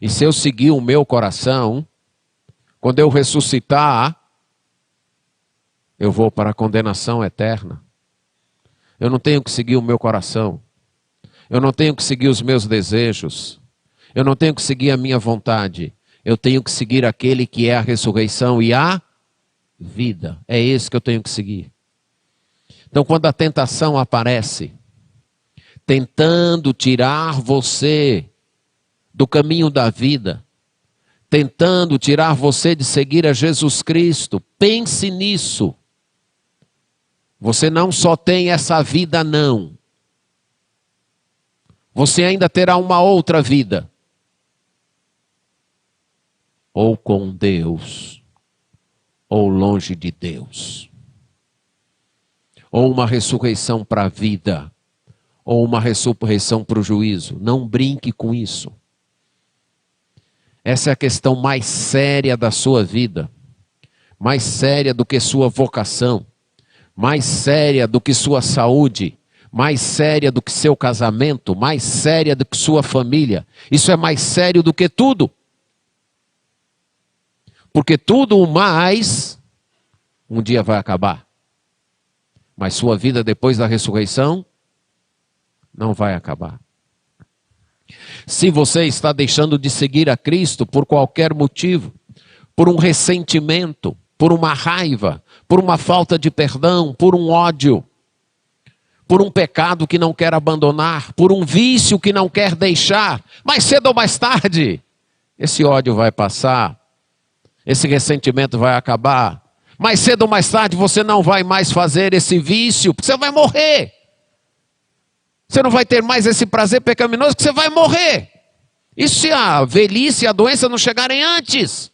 E se eu seguir o meu coração, quando eu ressuscitar, eu vou para a condenação eterna. Eu não tenho que seguir o meu coração. Eu não tenho que seguir os meus desejos. Eu não tenho que seguir a minha vontade. Eu tenho que seguir aquele que é a ressurreição e a vida. É esse que eu tenho que seguir. Então, quando a tentação aparece, tentando tirar você do caminho da vida, tentando tirar você de seguir a Jesus Cristo, pense nisso. Você não só tem essa vida, não. Você ainda terá uma outra vida. Ou com Deus, ou longe de Deus. Ou uma ressurreição para a vida, ou uma ressurreição para o juízo. Não brinque com isso. Essa é a questão mais séria da sua vida. Mais séria do que sua vocação. Mais séria do que sua saúde. Mais séria do que seu casamento. Mais séria do que sua família. Isso é mais sério do que tudo. Porque tudo o mais, um dia vai acabar. Mas sua vida depois da ressurreição não vai acabar. Se você está deixando de seguir a Cristo por qualquer motivo, por um ressentimento, por uma raiva, por uma falta de perdão, por um ódio, por um pecado que não quer abandonar, por um vício que não quer deixar, mais cedo ou mais tarde, esse ódio vai passar, esse ressentimento vai acabar. Mais cedo ou mais tarde você não vai mais fazer esse vício, porque você vai morrer. Você não vai ter mais esse prazer pecaminoso, que você vai morrer. E se a velhice e a doença não chegarem antes?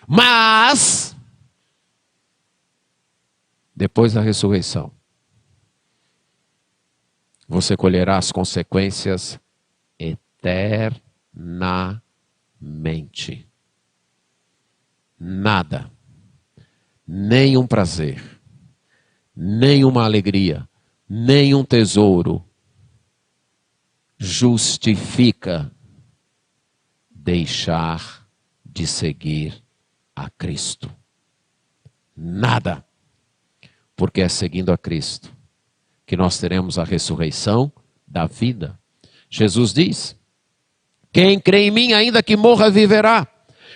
Mas, depois da ressurreição, você colherá as consequências eternamente. nada, nem um prazer, nem uma alegria, nem um tesouro justifica deixar de seguir a Cristo. Nada. Porque é seguindo a Cristo que nós teremos a ressurreição da vida. Jesus diz: quem crê em mim, ainda que morra, viverá.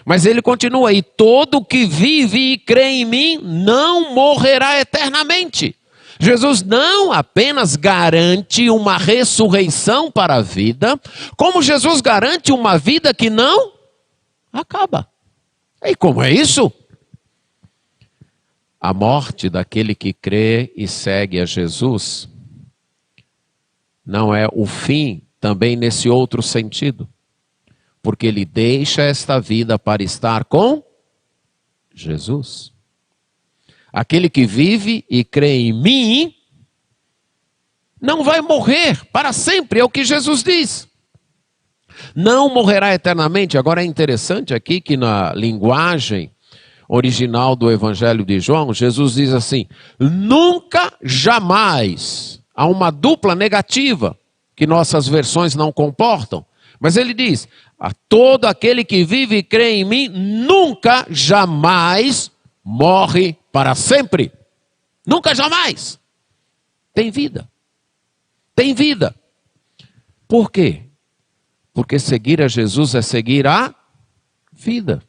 Mas ele continua: e todo que vive e crê em mim não morrerá eternamente. Jesus não apenas garante uma ressurreição para a vida, como Jesus garante uma vida que não acaba. E como é isso? A morte daquele que crê e segue a Jesus não é o fim também nesse outro sentido, porque ele deixa esta vida para estar com Jesus. Aquele que vive e crê em mim não vai morrer para sempre, é o que Jesus diz. Não morrerá eternamente. Agora é interessante aqui que na linguagem original do Evangelho de João, Jesus diz assim: nunca, jamais. Há uma dupla negativa que nossas versões não comportam. Mas ele diz: a todo aquele que vive e crê em mim, nunca, jamais morre para sempre. Nunca, jamais. Tem vida. Tem vida. Por quê? Porque seguir a Jesus é seguir a vida.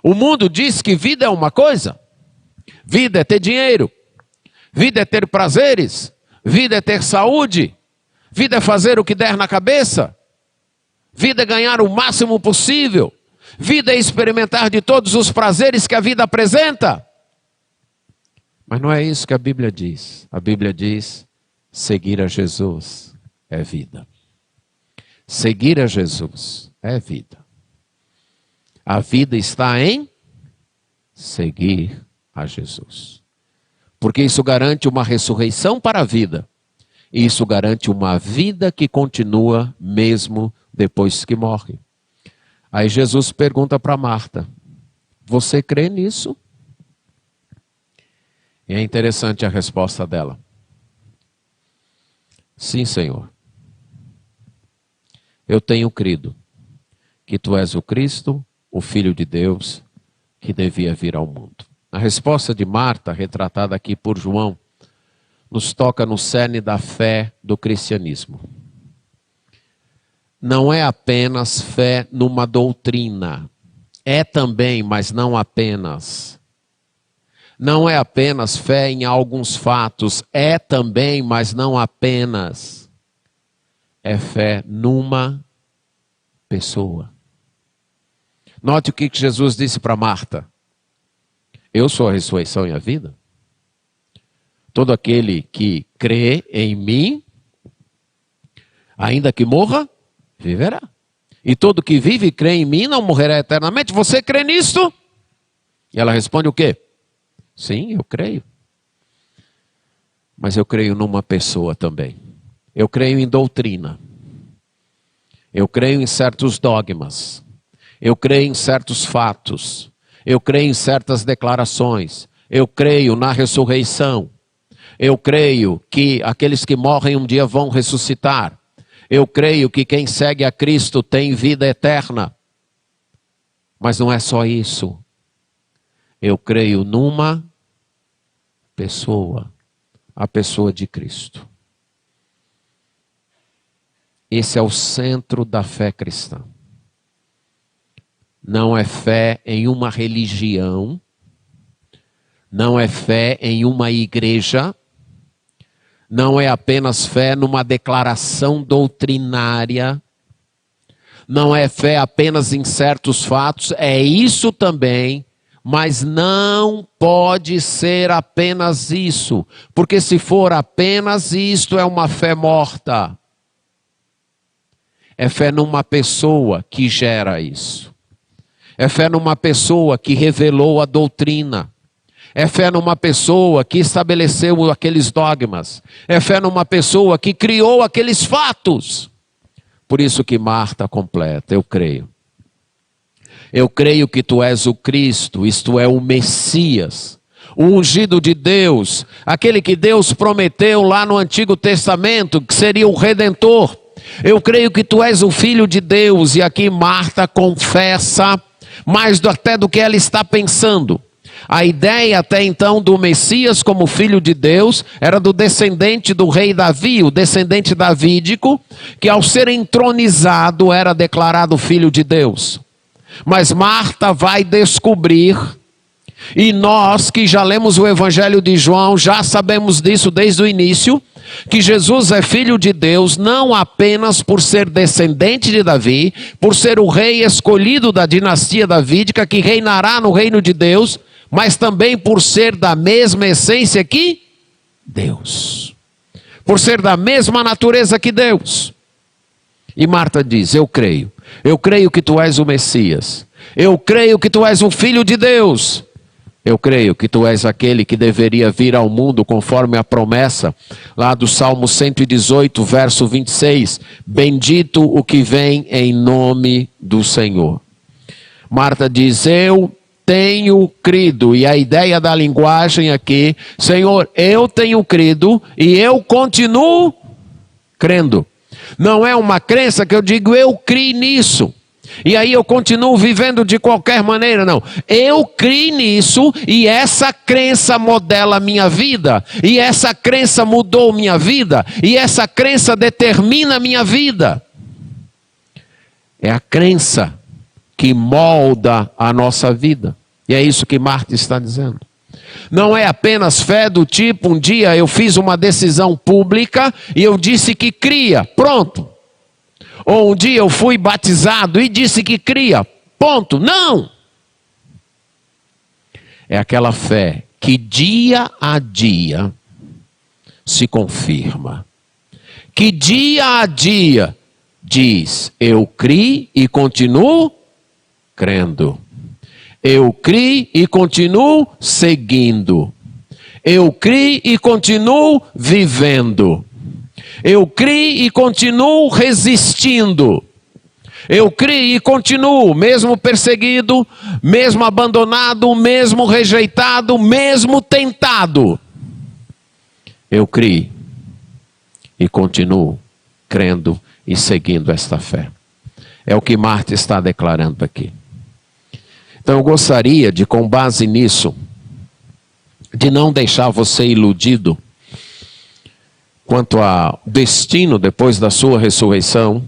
O mundo diz que vida é uma coisa. Vida é ter dinheiro. Vida é ter prazeres. Vida é ter saúde. Vida é fazer o que der na cabeça. Vida é ganhar o máximo possível. Vida é experimentar de todos os prazeres que a vida apresenta. Mas não é isso que a Bíblia diz. A Bíblia diz: seguir a Jesus é vida. Seguir a Jesus é vida. A vida está em seguir a Jesus. Porque isso garante uma ressurreição para a vida. E isso garante uma vida que continua mesmo depois que morre. Aí Jesus pergunta para Marta: você crê nisso? E é interessante a resposta dela: sim, Senhor. Eu tenho crido que tu és o Cristo, o Filho de Deus, que devia vir ao mundo. A resposta de Marta, retratada aqui por João, nos toca no cerne da fé do cristianismo. Não é apenas fé numa doutrina. É também, mas não apenas. Não é apenas fé em alguns fatos. É também, mas não apenas. É fé numa pessoa. Note o que Jesus disse para Marta: eu sou a ressurreição e a vida. Todo aquele que crê em mim, ainda que morra, viverá. E todo que vive e crê em mim não morrerá eternamente. Você crê nisto? E ela responde o quê? Sim, eu creio. Mas eu creio numa pessoa também. Eu creio em doutrina. Eu creio em certos dogmas. Eu creio em certos fatos. Eu creio em certas declarações. Eu creio na ressurreição. Eu creio que aqueles que morrem um dia vão ressuscitar. Eu creio que quem segue a Cristo tem vida eterna. Mas não é só isso. Eu creio numa pessoa. A pessoa de Cristo. Esse é o centro da fé cristã. Não é fé em uma religião, não é fé em uma igreja, não é apenas fé numa declaração doutrinária, não é fé apenas em certos fatos, é isso também, mas não pode ser apenas isso, porque se for apenas isto é uma fé morta. É fé numa pessoa que gera isso. É fé numa pessoa que revelou a doutrina. É fé numa pessoa que estabeleceu aqueles dogmas. É fé numa pessoa que criou aqueles fatos. Por isso que Marta completa: eu creio. Eu creio que tu és o Cristo, isto é, o Messias, o ungido de Deus, aquele que Deus prometeu lá no Antigo Testamento, que seria o Redentor. Eu creio que tu és o Filho de Deus. E aqui Marta confessa mais até do que ela está pensando. A ideia até então do Messias como Filho de Deus era do descendente do rei Davi, o descendente davídico, que ao ser entronizado era declarado Filho de Deus. Mas Marta vai descobrir, e nós que já lemos o Evangelho de João, já sabemos disso desde o início, que Jesus é Filho de Deus, não apenas por ser descendente de Davi, por ser o rei escolhido da dinastia davídica, que reinará no reino de Deus, mas também por ser da mesma essência que Deus, por ser da mesma natureza que Deus. E Marta diz: eu creio que tu és o Messias, eu creio que tu és o Filho de Deus, eu creio que tu és aquele que deveria vir ao mundo conforme a promessa lá do Salmo 118, verso 26, bendito o que vem em nome do Senhor. Marta diz: eu tenho crido, e a ideia da linguagem aqui, Senhor, eu tenho crido e eu continuo crendo. Não é uma crença que eu digo, eu criei nisso, e aí eu continuo vivendo de qualquer maneira, não. Eu criei nisso, e essa crença modela a minha vida, e essa crença mudou minha vida, e essa crença determina a minha vida. É a crença que molda a nossa vida. E é isso que Marta está dizendo. Não é apenas fé do tipo, um dia eu fiz uma decisão pública e eu disse que cria, pronto. Ou um dia eu fui batizado e disse que cria, ponto. Não! É aquela fé que dia a dia se confirma. Que dia a dia diz, eu criei e continuo crendo. Eu criei e continuo seguindo. Eu criei e continuo vivendo. Eu criei e continuo resistindo. Eu criei e continuo, mesmo perseguido, mesmo abandonado, mesmo rejeitado, mesmo tentado. Eu criei e continuo crendo e seguindo esta fé. É o que Marta está declarando aqui. Então eu gostaria de, com base nisso, de não deixar você iludido quanto ao destino depois da sua ressurreição,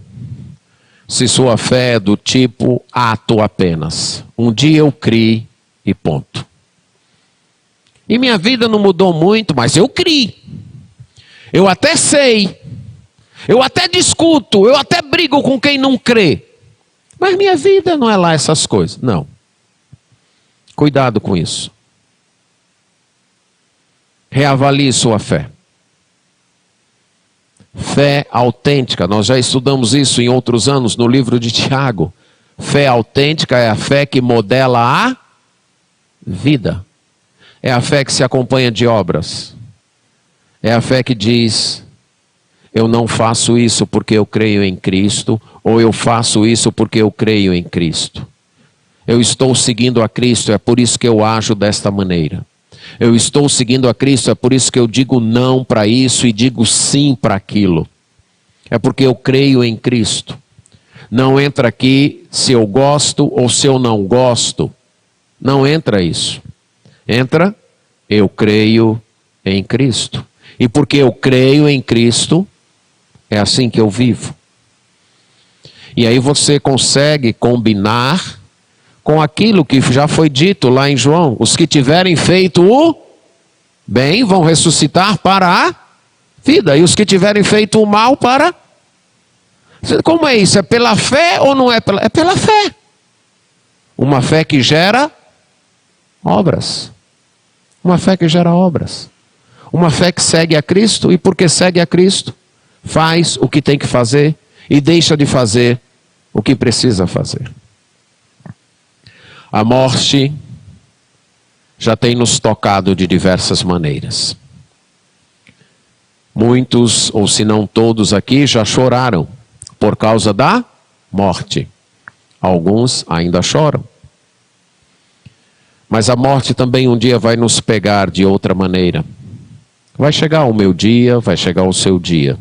se sua fé é do tipo ato apenas. Um dia eu criei e ponto. E minha vida não mudou muito, mas eu criei. Eu até sei, eu até discuto, eu até brigo com quem não crê. Mas minha vida não é lá essas coisas, não. Cuidado com isso. Reavalie sua fé. Fé autêntica, nós já estudamos isso em outros anos no livro de Tiago. Fé autêntica é a fé que modela a vida. É a fé que se acompanha de obras. É a fé que diz, eu não faço isso porque eu creio em Cristo, ou eu faço isso porque eu creio em Cristo. Eu estou seguindo a Cristo, é por isso que eu ajo desta maneira. Eu estou seguindo a Cristo, é por isso que eu digo não para isso e digo sim para aquilo. É porque eu creio em Cristo. Não entra aqui se eu gosto ou se eu não gosto. Não entra isso. Entra, eu creio em Cristo. E porque eu creio em Cristo, é assim que eu vivo. E aí você consegue combinar com aquilo que já foi dito lá em João. Os que tiverem feito o bem vão ressuscitar para a vida. E os que tiverem feito o mal para... Como é isso? É pela fé ou não é pela... É pela fé. Uma fé que gera obras. Uma fé que gera obras. Uma fé que segue a Cristo e porque segue a Cristo, faz o que tem que fazer e deixa de fazer o que precisa fazer. A morte já tem nos tocado de diversas maneiras. Muitos, ou se não todos aqui, já choraram por causa da morte. Alguns ainda choram. Mas a morte também um dia vai nos pegar de outra maneira. Vai chegar o meu dia, vai chegar o seu dia.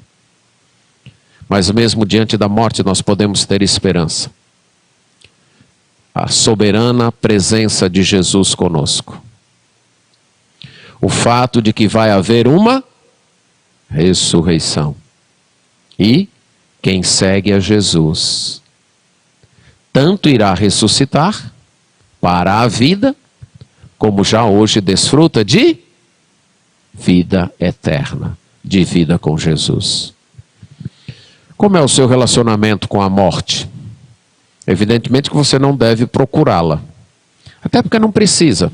Mas mesmo diante da morte nós podemos ter esperança. A soberana presença de Jesus conosco. O fato de que vai haver uma ressurreição. E quem segue a Jesus, tanto irá ressuscitar para a vida, como já hoje desfruta de vida eterna, de vida com Jesus. Como é o seu relacionamento com a morte? Evidentemente que você não deve procurá-la. Até porque não precisa.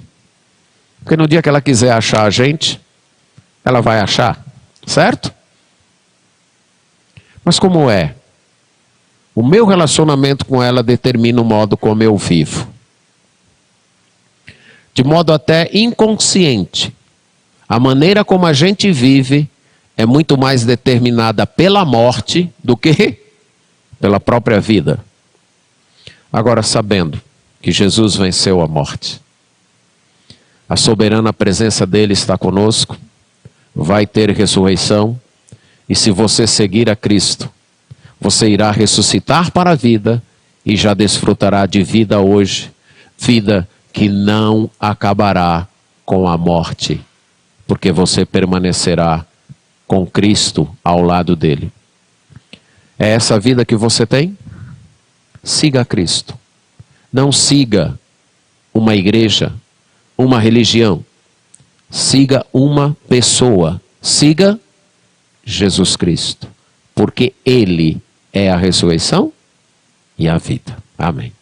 Porque no dia que ela quiser achar a gente, ela vai achar, certo? Mas como é? O meu relacionamento com ela determina o modo como eu vivo. De modo até inconsciente. A maneira como a gente vive é muito mais determinada pela morte do que pela própria vida. Agora, sabendo que Jesus venceu a morte, a soberana presença dele está conosco, vai ter ressurreição, e se você seguir a Cristo, você irá ressuscitar para a vida e já desfrutará de vida hoje, vida que não acabará com a morte, porque você permanecerá com Cristo ao lado dele. É essa vida que você tem? Siga a Cristo. Não siga uma igreja, uma religião. Siga uma pessoa. Siga Jesus Cristo. Porque Ele é a ressurreição e a vida. Amém.